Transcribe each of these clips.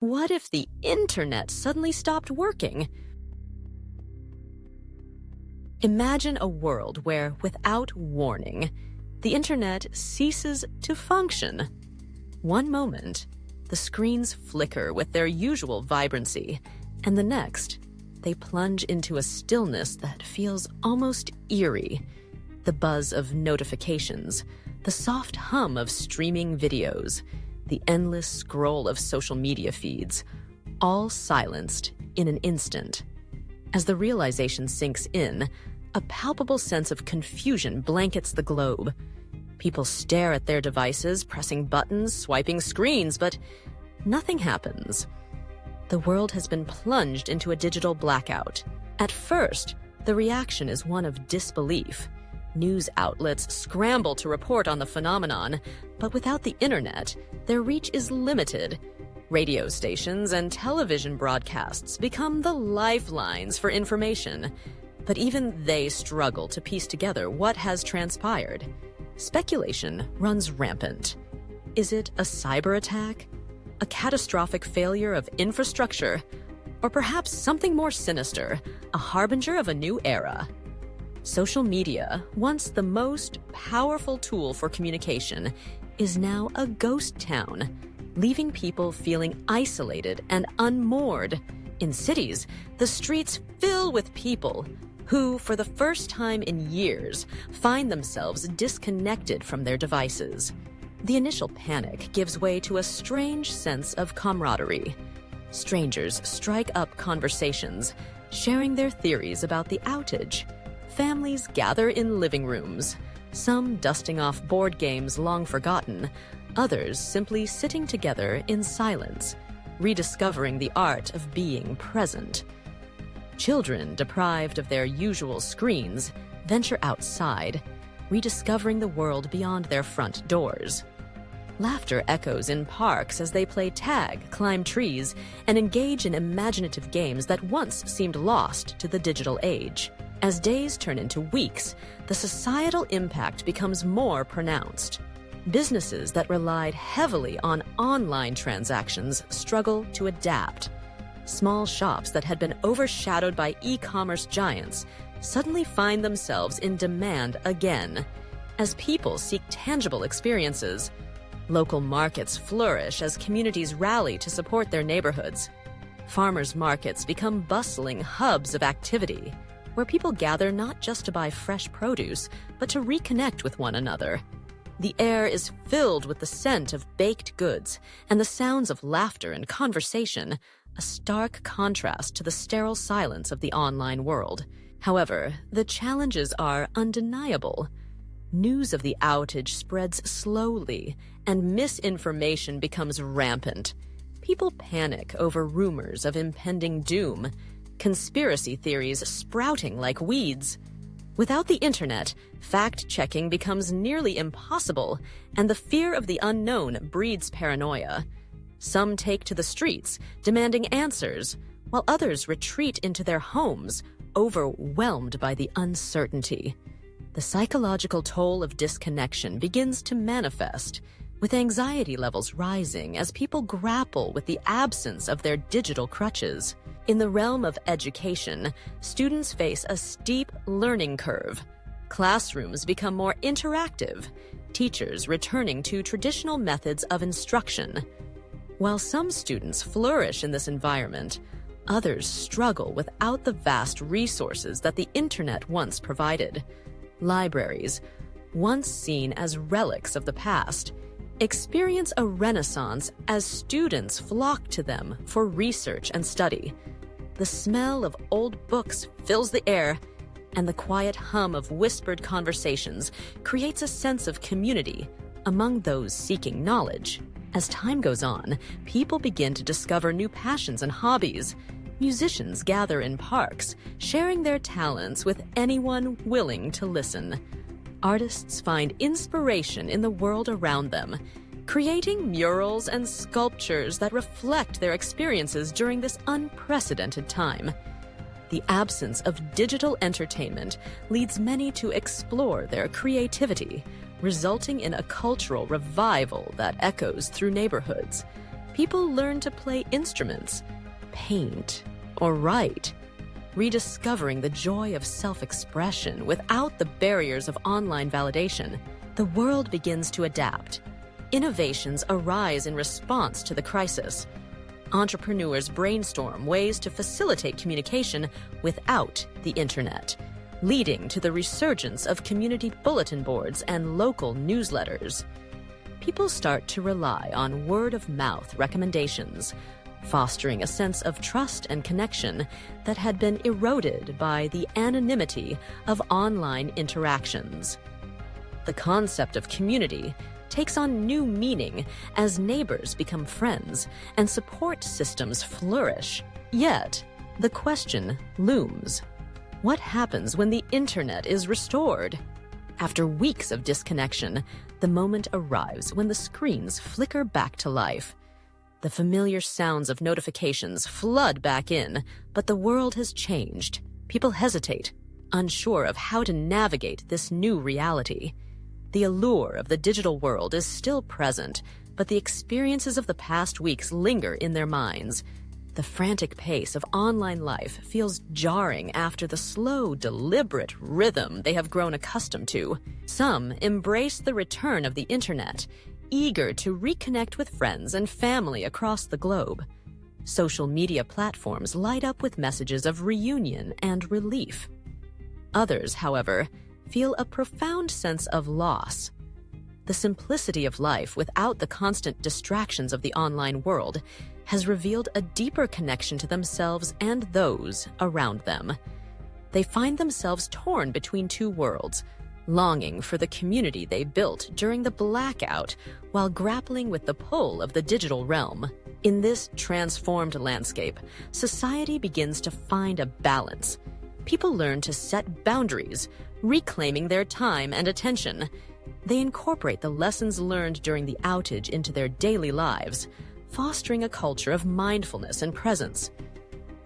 What if the internet suddenly stopped working? Imagine a world where, without warning, the internet ceases to function. One moment, the screens flicker with their usual vibrancy, and the next, they plunge into a stillness that feels almost eerie. The buzz of notifications, the soft hum of streaming videos, the endless scroll of social media feeds, all silenced in an instant. As the realization sinks in, a palpable sense of confusion blankets the globe. People stare at their devices, pressing buttons, swiping screens, but nothing happens. The world has been plunged into a digital blackout. At first, the reaction is one of disbelief. News outlets scramble to report on the phenomenon, but without the internet, their reach is limited. Radio stations and television broadcasts become the lifelines for information, but even they struggle to piece together what has transpired. Speculation runs rampant. Is it a cyber attack? A catastrophic failure of infrastructure? Or perhaps something more sinister, a harbinger of a new era? Social media, once the most powerful tool for communication, is now a ghost town, leaving people feeling isolated and unmoored. In cities, the streets fill with people who, for the first time in years, find themselves disconnected from their devices. The initial panic gives way to a strange sense of camaraderie. Strangers strike up conversations, sharing their theories about the outage. Families gather in living rooms, some dusting off board games long forgotten, others simply sitting together in silence, rediscovering the art of being present. Children deprived of their usual screens venture outside, rediscovering the world beyond their front doors. Laughter echoes in parks as they play tag, climb trees, and engage in imaginative games that once seemed lost to the digital age. As days turn into weeks, the societal impact becomes more pronounced. Businesses that relied heavily on online transactions struggle to adapt. Small shops that had been overshadowed by e-commerce giants suddenly find themselves in demand again. As people seek tangible experiences, local markets flourish as communities rally to support their neighborhoods. Farmers' markets become bustling hubs of activity, where people gather not just to buy fresh produce, but to reconnect with one another. The air is filled with the scent of baked goods and the sounds of laughter and conversation, a stark contrast to the sterile silence of the online world. However, the challenges are undeniable. News of the outage spreads slowly, and misinformation becomes rampant. People panic over rumors of impending doom, conspiracy theories sprouting like weeds. Without the internet, fact-checking becomes nearly impossible, and the fear of the unknown breeds paranoia. Some take to the streets, demanding answers, while others retreat into their homes, overwhelmed by the uncertainty. The psychological toll of disconnection begins to manifest, with anxiety levels rising as people grapple with the absence of their digital crutches. In the realm of education, students face a steep learning curve. Classrooms become more interactive, teachers returning to traditional methods of instruction. While some students flourish in this environment, others struggle without the vast resources that the internet once provided. Libraries, once seen as relics of the past, experience a renaissance as students flock to them for research and study. The smell of old books fills the air, and the quiet hum of whispered conversations creates a sense of community among those seeking knowledge. As time goes on, people begin to discover new passions and hobbies. Musicians gather in parks, sharing their talents with anyone willing to listen. Artists find inspiration in the world around them, creating murals and sculptures that reflect their experiences during this unprecedented time. The absence of digital entertainment leads many to explore their creativity, resulting in a cultural revival that echoes through neighborhoods. People learn to play instruments, paint, or write, rediscovering the joy of self-expression without the barriers of online validation. The world begins to adapt. Innovations arise in response to the crisis. Entrepreneurs brainstorm ways to facilitate communication without the internet, leading to the resurgence of community bulletin boards and local newsletters. People start to rely on word-of-mouth recommendations, fostering a sense of trust and connection that had been eroded by the anonymity of online interactions. The concept of community takes on new meaning as neighbors become friends and support systems flourish. Yet, the question looms: what happens when the internet is restored? After weeks of disconnection, the moment arrives when the screens flicker back to life. The familiar sounds of notifications flood back in, but the world has changed. People hesitate, unsure of how to navigate this new reality. The allure of the digital world is still present, but the experiences of the past weeks linger in their minds. The frantic pace of online life feels jarring after the slow, deliberate rhythm they have grown accustomed to. Some embrace the return of the internet, eager to reconnect with friends and family across the globe. Social media platforms light up with messages of reunion and relief. Others, however, feel a profound sense of loss. The simplicity of life without the constant distractions of the online world has revealed a deeper connection to themselves and those around them. They find themselves torn between two worlds, longing for the community they built during the blackout while grappling with the pull of the digital realm. In this transformed landscape, society begins to find a balance. People learn to set boundaries, reclaiming their time and attention. They incorporate the lessons learned during the outage into their daily lives, fostering a culture of mindfulness and presence.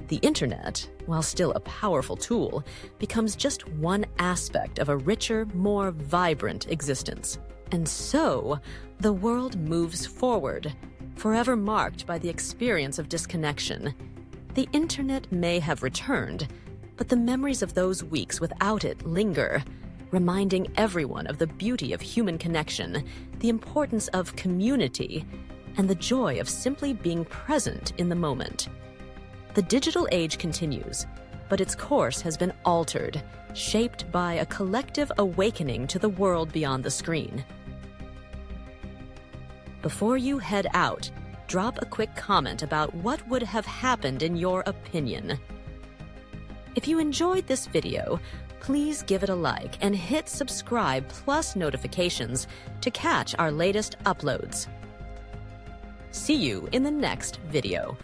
The internet, while still a powerful tool, becomes just one aspect of a richer, more vibrant existence. And so, the world moves forward, forever marked by the experience of disconnection. The internet may have returned, but the memories of those weeks without it linger, reminding everyone of the beauty of human connection, the importance of community, and the joy of simply being present in the moment. The digital age continues, but its course has been altered, shaped by a collective awakening to the world beyond the screen. Before you head out, drop a quick comment about what would have happened in your opinion. If you enjoyed this video, please give it a like and hit subscribe plus notifications to catch our latest uploads. See you in the next video.